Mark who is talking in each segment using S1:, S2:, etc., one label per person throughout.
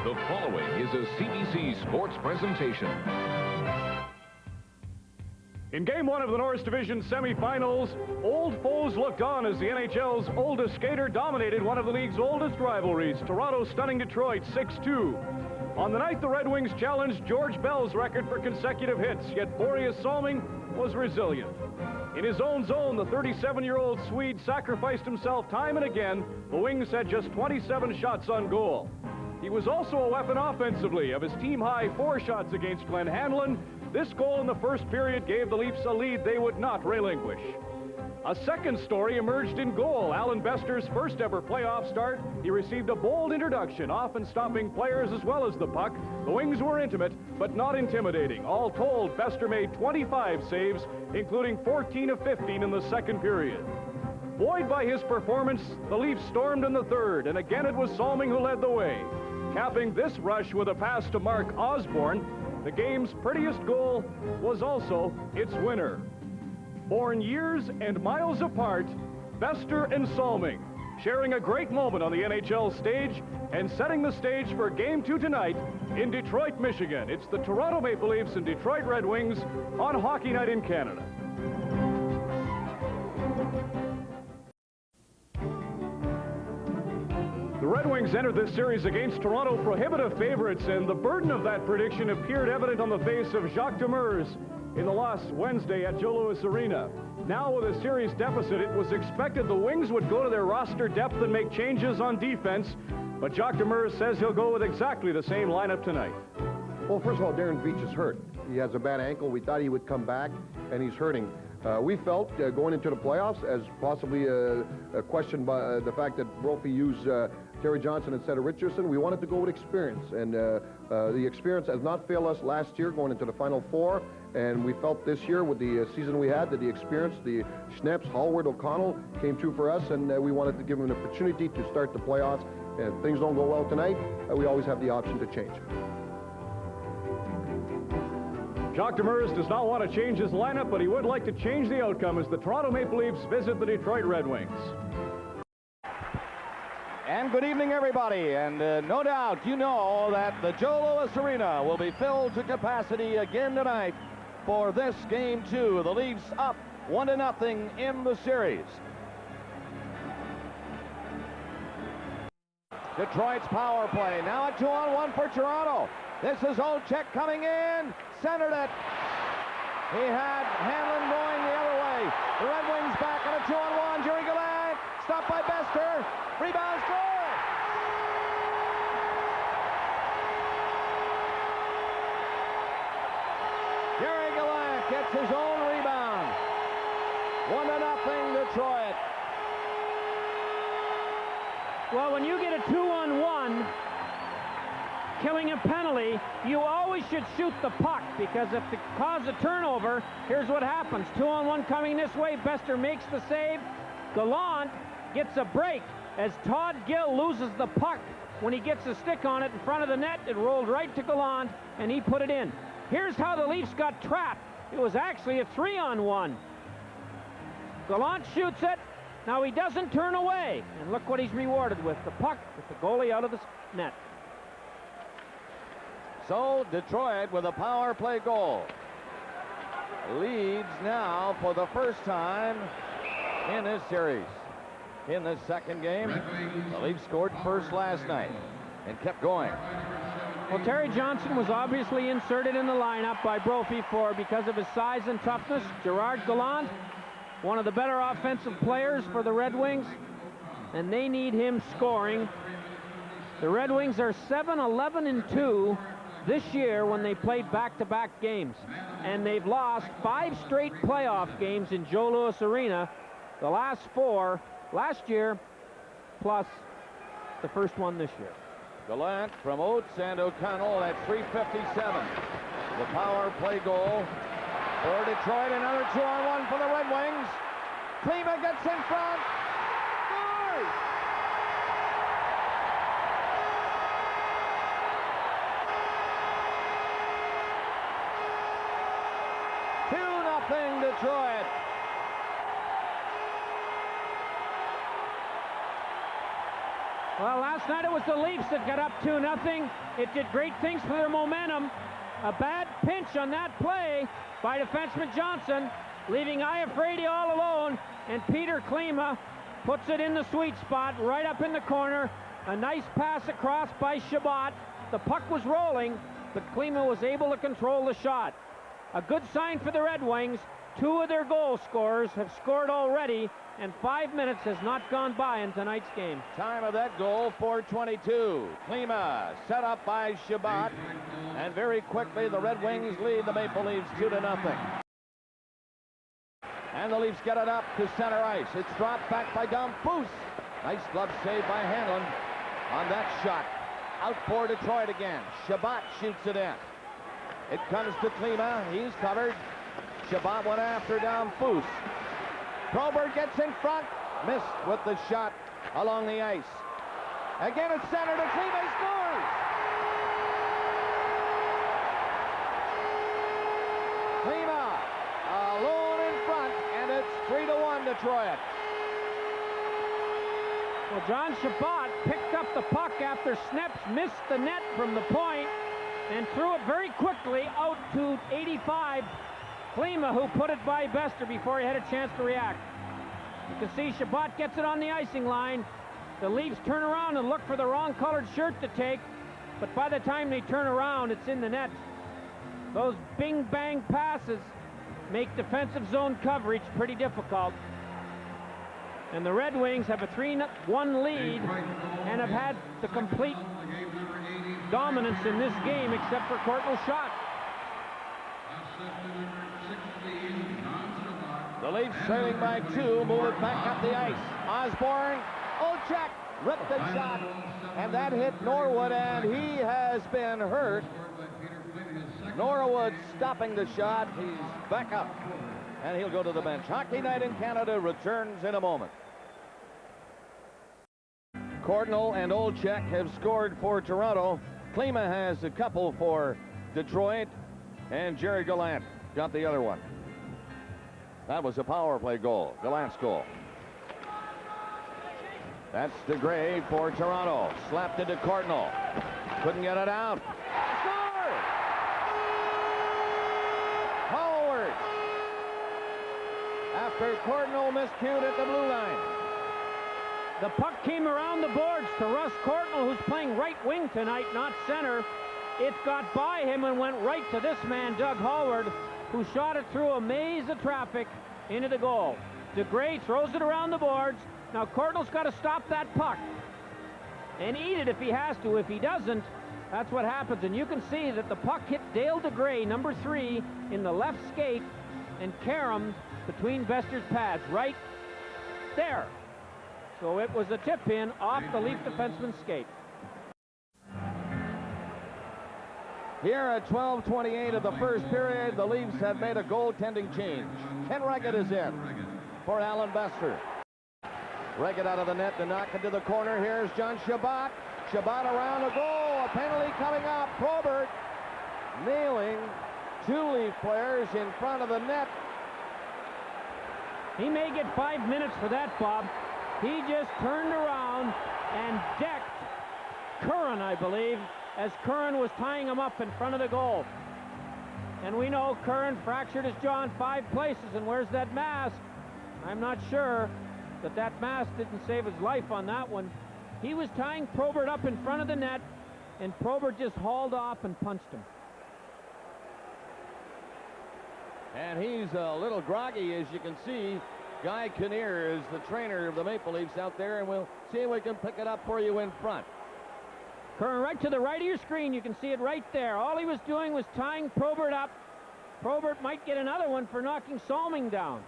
S1: The following is a CBC Sports presentation.
S2: In Game 1 of the Norris Division semifinals, old foes looked on as the NHL's oldest skater dominated one of the league's oldest rivalries, Toronto stunning Detroit 6-2. On the night, the Red Wings challenged George Bell's record for consecutive hits, yet Boreas Salming was resilient. In his own zone, the 37-year-old Swede sacrificed himself time and again. The Wings had just 27 shots on goal. He was also a weapon offensively. Of his team-high 4 shots against Glenn Hanlon, this goal in the first period gave the Leafs a lead they would not relinquish. A second story emerged in goal. Alan Bester's first ever playoff start. He received a bold introduction, often stopping players as well as the puck. The Wings were intimate, but not intimidating. All told, Bester made 25 saves, including 14 of 15 in the second period. Buoyed by his performance, the Leafs stormed in the third, and again it was Salming who led the way. Capping this rush with a pass to Mark Osborne, the game's prettiest goal was also its winner. Born years and miles apart, Bester and Salming sharing a great moment on the NHL stage and setting the stage for Game 2 tonight in Detroit, Michigan. It's the Toronto Maple Leafs and Detroit Red Wings on Hockey Night in Canada. The Red Wings entered this series against Toronto prohibitive favorites, and the burden of that prediction appeared evident on the face of Jacques Demers in the loss Wednesday at Joe Louis Arena. Now with a series deficit, it was expected the Wings would go to their roster depth and make changes on defense, but Jacques Demers says he'll go with exactly the same lineup tonight.
S3: Well, first of all, Darren Beach is hurt. He has a bad ankle. We thought he would come back, and he's hurting. We felt going into the playoffs as possibly a question by the fact that Brophy used Terry Johnson instead of Richardson. We wanted to go with experience, and the experience has not failed us last year going into the Final Four, and we felt this year with the season we had that the experience, the Schneps, Hallward, O'Connell came true for us, and we wanted to give them an opportunity to start the playoffs. And if things don't go well tonight, we always have the option to change.
S2: Jacques Demers does not want to change his lineup, but he would like to change the outcome as the Toronto Maple Leafs visit the Detroit Red Wings.
S4: And good evening, everybody. And no doubt you know that the Joe Louis Arena will be filled to capacity again tonight for this Game 2. The Leafs up 1-0 in the series. Detroit's power play. Now a 2-on-1 for Toronto. This is Olczyk coming in. Centered it. He had Hanlon going the other way. The Red Wings back on a 2-on-1. Jerry Gallant. Stopped by Bester. Rebound score. Jerry Gallant gets his own rebound. 1-0 Detroit.
S5: Well, when you get a 2-on-1, killing a penalty, you always should shoot the puck, because if to cause a turnover, here's what happens. 2-on-1 coming this way. Bester makes the save. Gallant gets a break as Todd Gill loses the puck. When he gets a stick on it in front of the net, it rolled right to Gallant, and he put it in. Here's how the Leafs got trapped. It was actually a 3-on-1. Gallant shoots it. Now he doesn't turn away. And look what he's rewarded with. The puck with the goalie out of the net.
S4: So Detroit with a power play goal leads now for the first time in this series. In this second game, the Leafs scored first last night and kept going.
S5: Well, Terry Johnson was obviously inserted in the lineup by Brophy because of his size and toughness. Gerard Gallant, one of the better offensive players for the Red Wings, and they need him scoring. The Red Wings are 7-11-2 this year when they played back-to-back games, and they've lost 5 straight playoff games in Joe Louis Arena, the last 4 last year, plus the first one this year.
S4: Gallant from Oates and O'Connell at 3:57. The power play goal for Detroit. Another 2-on-1 for the Red Wings. Klima gets in front. Scores! Detroit.
S5: Well, last night it was the Leafs that got up 2-0. It did great things for their momentum. A bad pinch on that play by defenseman Johnson, leaving Iafrate all alone, and Peter Klima puts it in the sweet spot, right up in the corner. A nice pass across by Shabbat. The puck was rolling, but Klima was able to control the shot. A good sign for the Red Wings. 2 of their goal scorers have scored already, and 5 minutes has not gone by in tonight's game.
S4: Time of that goal, 4:22. Klima set up by Shabbat, and very quickly the Red Wings lead the Maple Leafs 2-0. And the Leafs get it up to center ice. It's dropped back by Dumfus. Nice glove save by Hanlon on that shot. Out for Detroit again. Shabbat shoots it in. It comes to Klima. He's covered. Shabbat went after Dumfus. Probert gets in front. Missed with the shot along the ice. Again it's centered to Klima. He scores! Klima alone in front, and it's 3-1 Detroit.
S5: Well, John Shabbat picked up the puck after Sneps missed the net from the point and threw it very quickly out to 85. Klima, who put it by Bester before he had a chance to react. You can see Shabbat gets it on the icing line. The Leafs turn around and look for the wrong colored shirt to take, but by the time they turn around, it's in the net. Those bing-bang passes make defensive zone coverage pretty difficult. And the Red Wings have a 3-1 lead and have had the complete dominance in this game except for Courtnall's shot.
S4: The Leafs trailing by 2, move it back up the ice. Osborne, Olczyk ripped the shot, and that hit Norwood, and he has been hurt. Norwood stopping the shot. He's back up, and he'll go to the bench. Hockey Night in Canada returns in a moment. Courtnall and Olczyk have scored for Toronto. Klima has a couple for Detroit, and Jerry Gallant got the other one. That was a power play goal, Gallant's goal. That's DeGray for Toronto. Slapped into Courtnall. Couldn't get it out. Score! Howard! After Courtnall miscued at the blue line.
S5: The puck came around the boards to Russ Courtnall, who's playing right wing tonight, not center. It got by him and went right to this man, Doug Howard, who shot it through a maze of traffic into the goal. DeGray throws it around the boards. Now Courtnall's got to stop that puck and eat it if he has to. If he doesn't, that's what happens. And you can see that the puck hit Dale DeGray, number 3, in the left skate and caromed between Bester's pads, right there. So it was a tip-in off the Leaf defenseman's skate.
S4: Here at 12:28 of the first period, the Leafs have made a goaltending change. Ken Reggett is in for Alan Bester. Reggett out of the net to knock into the corner. Here's John Shabbat. Shabbat around the goal. A penalty coming up. Probert nailing 2 Leaf players in front of the net.
S5: He may get 5 minutes for that, Bob. He just turned around and decked Curran, I believe, as Curran was tying him up in front of the goal. And we know Curran fractured his jaw in 5 places and wears that mask. I'm not sure that that mask didn't save his life on that one. He was tying Probert up in front of the net, and Probert just hauled off and punched him.
S4: And he's a little groggy, as you can see. Guy Kinnear is the trainer of the Maple Leafs out there, and we'll see if we can pick it up for you in front.
S5: Curran right to the right of your screen. You can see it right there. All he was doing was tying Probert up. Probert might get another one for knocking Salming down.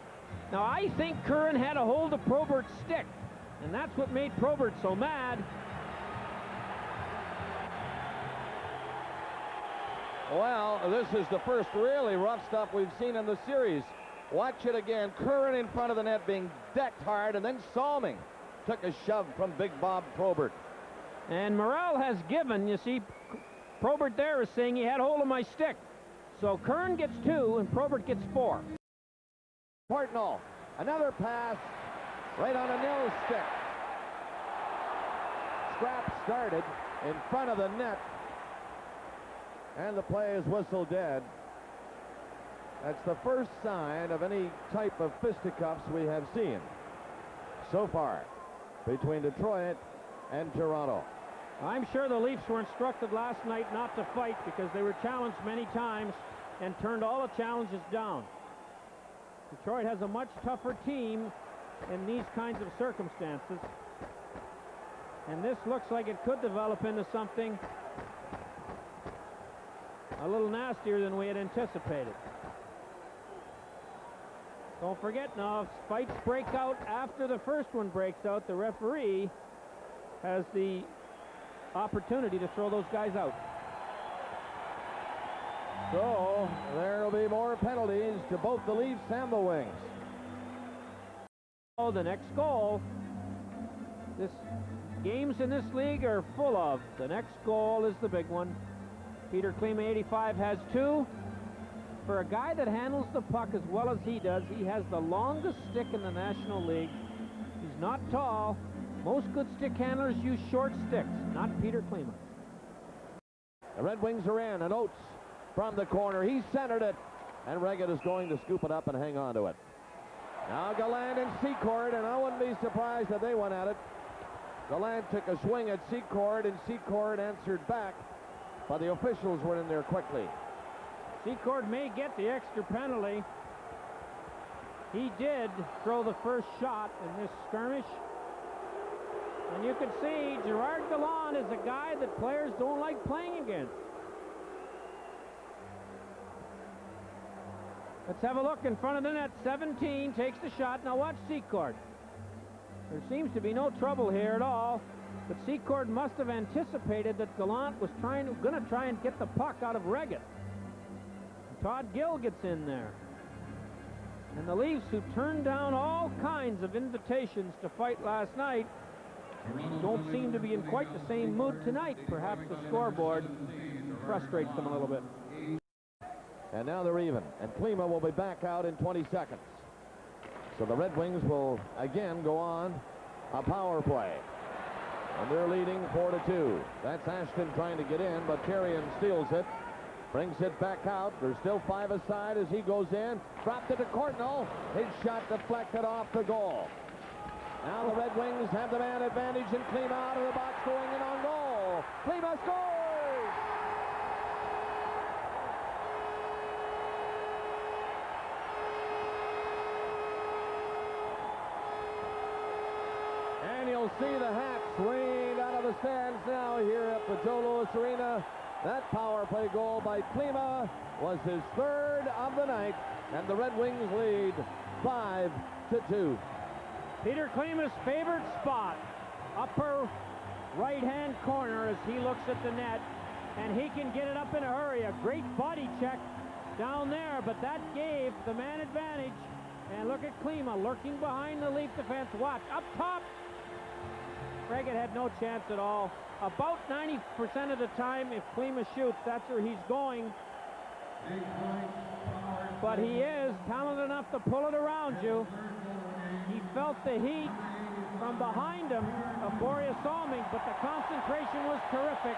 S5: Now, I think Curran had a hold of Probert's stick, and that's what made Probert so mad.
S4: Well, this is the first really rough stuff we've seen in the series. Watch it again. Curran in front of the net being decked hard, and then Salming took a shove from Big Bob Probert.
S5: And Morrell has given. You see, Probert there is saying he had hold of my stick. So Curran gets 2, and Probert gets 4.
S4: Courtnall, another pass right on a nil stick. scrap started in front of the net, and the play is whistled dead. That's the first sign of any type of fisticuffs we have seen so far between Detroit and Toronto.
S5: I'm sure the Leafs were instructed last night not to fight because they were challenged many times and turned all the challenges down. Detroit has a much tougher team in these kinds of circumstances, and this looks like it could develop into something a little nastier than we had anticipated. Don't forget now, if fights break out after the first one breaks out, the referee has the opportunity to throw those guys out.
S4: So there will be more penalties to both the Leafs and the Wings.
S5: Oh, the next goal. This games in this league are full of. The next goal is the big one. Peter Klima, 85, has 2. For a guy that handles the puck as well as he does, he has the longest stick in the National League. He's not tall. Most good stick handlers use short sticks, not Peter Klima.
S4: The Red Wings are in, and Oates from the corner. He centered it, and Reggett is going to scoop it up and hang on to it. Now Gallant and Secord, and I wouldn't be surprised if they went at it. Gallant took a swing at Secord, and Secord answered back, but the officials were in there quickly.
S5: Secord may get the extra penalty. He did throw the first shot in this skirmish. And you can see Gerard Gallant is a guy that players don't like playing against. Let's have a look in front of the net. 17 takes the shot. Now watch Secord. There seems to be no trouble here at all, but Secord must have anticipated that Gallant was going to try and get the puck out of Reggett. Todd Gill gets in there. And the Leafs, who turned down all kinds of invitations to fight last night, don't seem to be in quite the same mood tonight. Perhaps the scoreboard frustrates them a little bit.
S4: And now they're even, and Klima will be back out in 20 seconds. So the Red Wings will again go on a power play. And they're leading 4-2. That's Ashton trying to get in, but Therrien steals it. Brings it back out. There's still 5 aside as he goes in. Dropped it to Courtnall. His shot deflected off the goal. Now the Red Wings have the man advantage, and Klima out of the box going in on goal. Klima scores! And you'll see the hats waved out of the stands now here at the Joe Louis Arena. That power play goal by Klima was his 3rd of the night, and the Red Wings lead 5-2.
S5: Peter Klima's favorite spot, upper right-hand corner as he looks at the net, and he can get it up in a hurry. A great body check down there, but that gave the man advantage. And look at Klima lurking behind the Leaf defense. Watch, up top. Reggett had no chance at all. About 90% of the time, if Klima shoots, that's where he's going. But he is talented enough to pull it around you. He felt the heat from behind him of Borje Salming, but the concentration was terrific,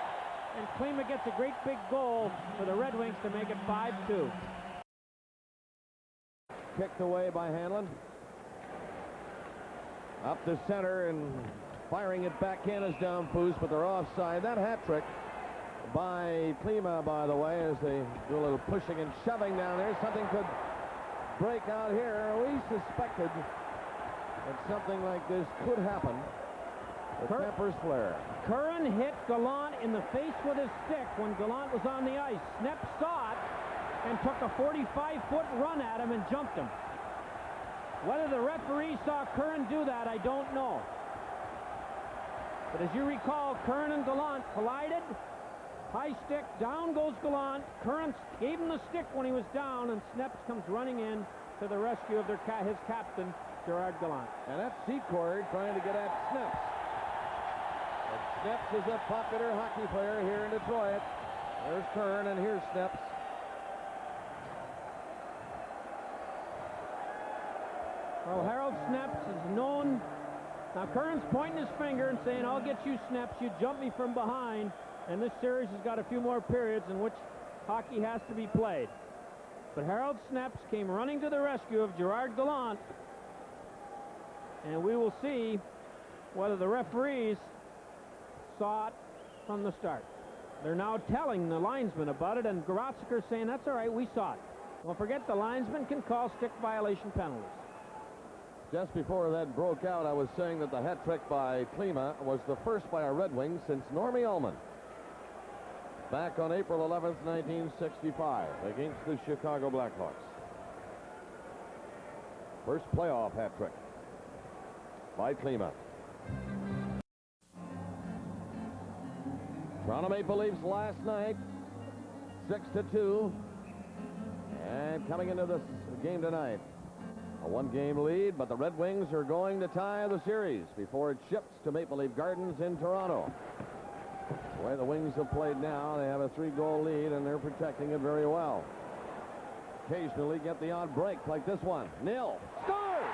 S5: and Klima gets a great big goal for the Red Wings to make it 5-2.
S4: Kicked away by Hanlon. Up the center, and firing it back in is Downpoos, but they're offside. That hat trick by Klima, by the way, as they do a little pushing and shoving down there. Something could break out here. We suspected that something like this could happen. The tempers flare.
S5: Curran hit Gallant in the face with his stick when Gallant was on the ice. Snep saw it and took a 45-foot run at him and jumped him. Whether the referee saw Curran do that, I don't know. But as you recall, Curran and Gallant collided. High stick, down goes Gallant. Curran gave him the stick when he was down, and Sneps comes running in to the rescue of his captain, Gerard Gallant.
S4: And that's Secord trying to get at Sneps. But Sneps is a popular hockey player here in Detroit. There's Curran, and here's Sneps.
S5: Well, Harold Sneps is known Now Kern's pointing his finger and saying, I'll get you, Snaps. You jump me from behind. And this series has got a few more periods in which hockey has to be played. But Harold Snaps came running to the rescue of Gerard Gallant. And we will see whether the referees saw it from the start. They're now telling the linesman about it, and Goratziker's saying, that's all right, we saw it. Don't forget, the linesman can call stick violation penalties.
S4: Just before that broke out, I was saying that the hat trick by Klima was the first by a Red Wing since Normie Ullman, back on April 11th, 1965, against the Chicago Blackhawks. First playoff hat trick by Klima. Toronto Maple Leafs last night, 6-2. And coming into this game tonight, a one-game lead, but the Red Wings are going to tie the series before it ships to Maple Leaf Gardens in Toronto. The way the Wings have played now, they have a 3-goal lead, and they're protecting it very well. Occasionally get the odd break like this one. Nil scores!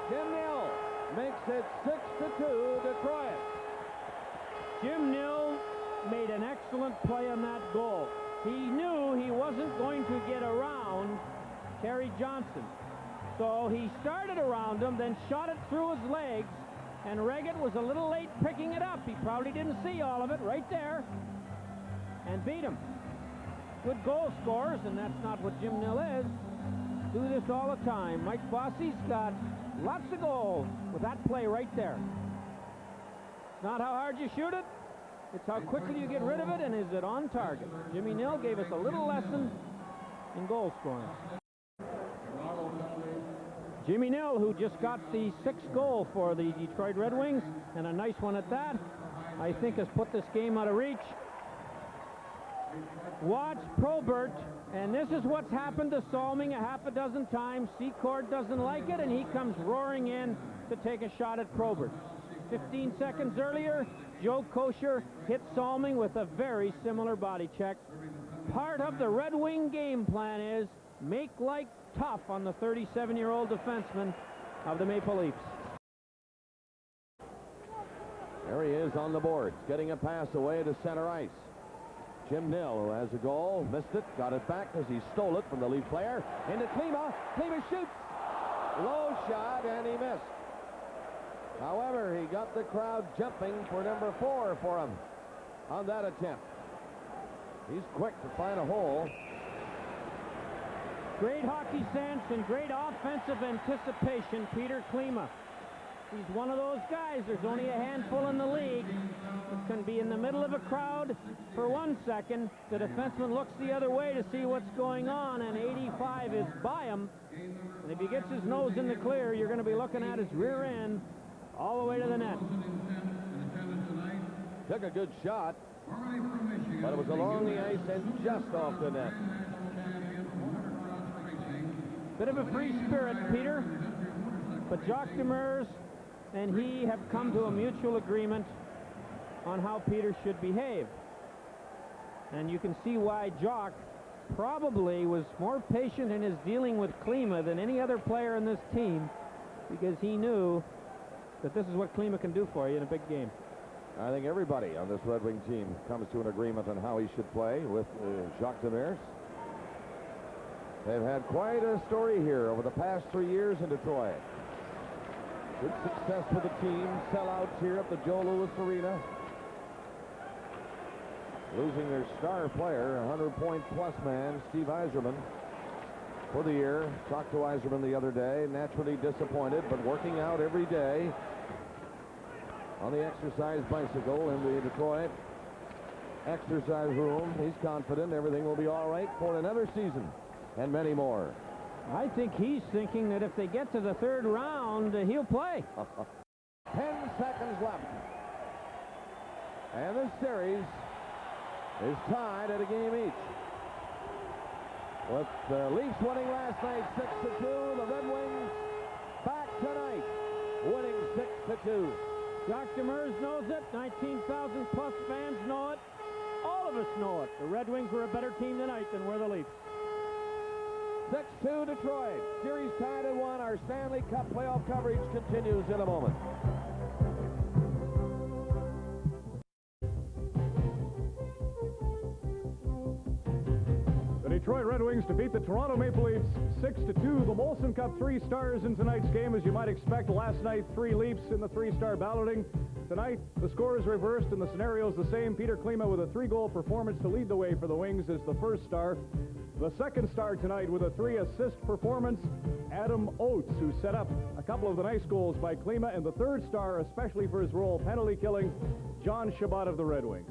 S4: Jim Nill makes it 6-2 Detroit.
S5: Jim Nill made an excellent play on that goal. He knew he wasn't going to get around Terry Johnson. So he started around him, then shot it through his legs, and Reggett was a little late picking it up. He probably didn't see all of it right there, and beat him. Good goal scorers, and that's not what Jim Nill is. Do this all the time. Mike Bossy's got lots of goals with that play right there. It's not how hard you shoot it, it's how quickly you get rid of it, and is it on target. Jimmy Nill gave us a little lesson in goal scoring. Jimmy Nill, who just got the 6th goal for the Detroit Red Wings, and a nice one at that, I think has put this game out of reach. Watch Probert, and this is what's happened to Salming a half a dozen times. Secord doesn't like it, and he comes roaring in to take a shot at Probert. 15 seconds earlier, Joe Kosher hit Salming with a very similar body check. Part of the Red Wing game plan is make life tough on the 37-year-old defenseman of the Maple Leafs.
S4: There he is on the boards, getting a pass away to center ice. Jim Nill, who has a goal, missed it, got it back as he stole it from the Leaf player. Into Klima. Klima shoots. Low shot, and he missed. However, he got the crowd jumping for number 4 for him on that attempt. He's quick to find a hole.
S5: Great hockey sense and great offensive anticipation, Peter Klima. He's one of those guys, there's only a handful in the league that can be in the middle of a crowd for 1 second. The defenseman looks the other way to see what's going on, and 85 is by him. And if he gets his nose in the clear, you're going to be looking at his rear end all the way to the net.
S4: Took a good shot, but it was along the ice and just off the net.
S5: Bit of a free spirit, Peter, but Jacques Demers and he have come to a mutual agreement on how Peter should behave. And you can see why Jacques probably was more patient in his dealing with Klima than any other player in this team, because he knew that this is what Klima can do for you in a big game.
S4: I think everybody on this Red Wing team comes to an agreement on how he should play with Jacques Demers. They've had quite a story here over the past 3 years in Detroit. Good success for the team. Sellouts here at the Joe Louis Arena. Losing their star player, 100-point-plus man, Steve Yzerman, for the year. Talked to Yzerman the other day. Naturally disappointed, but working out every day on the exercise bicycle in the Detroit exercise room. He's confident everything will be all right for another season and many more.
S5: I think he's thinking that if they get to the third round, he'll play.
S4: 10 seconds left. And this series is tied at a game each. With the Leafs winning last night 6-2, the Red Wings back tonight, winning 6-2.
S5: Jacques Demers knows it. 19,000 plus fans know it. All of us know it. The Red Wings were a better team tonight than were the Leafs.
S4: 6-2 Detroit. Series tied at 1. Our Stanley Cup playoff coverage continues in a moment.
S2: The Detroit Red Wings defeat the Toronto Maple Leafs 6-2. The Molson Cup 3 stars in tonight's game, as you might expect. Last night, 3 Leafs in the 3-star balloting. Tonight, the score is reversed and the scenario is the same. Peter Klima with a 3-goal performance to lead the way for the Wings as the first star. The second star tonight with a 3-assist performance, Adam Oates, who set up a couple of the nice goals by Klima. And the third star, especially for his role penalty killing, John Shabbat of the Red Wings.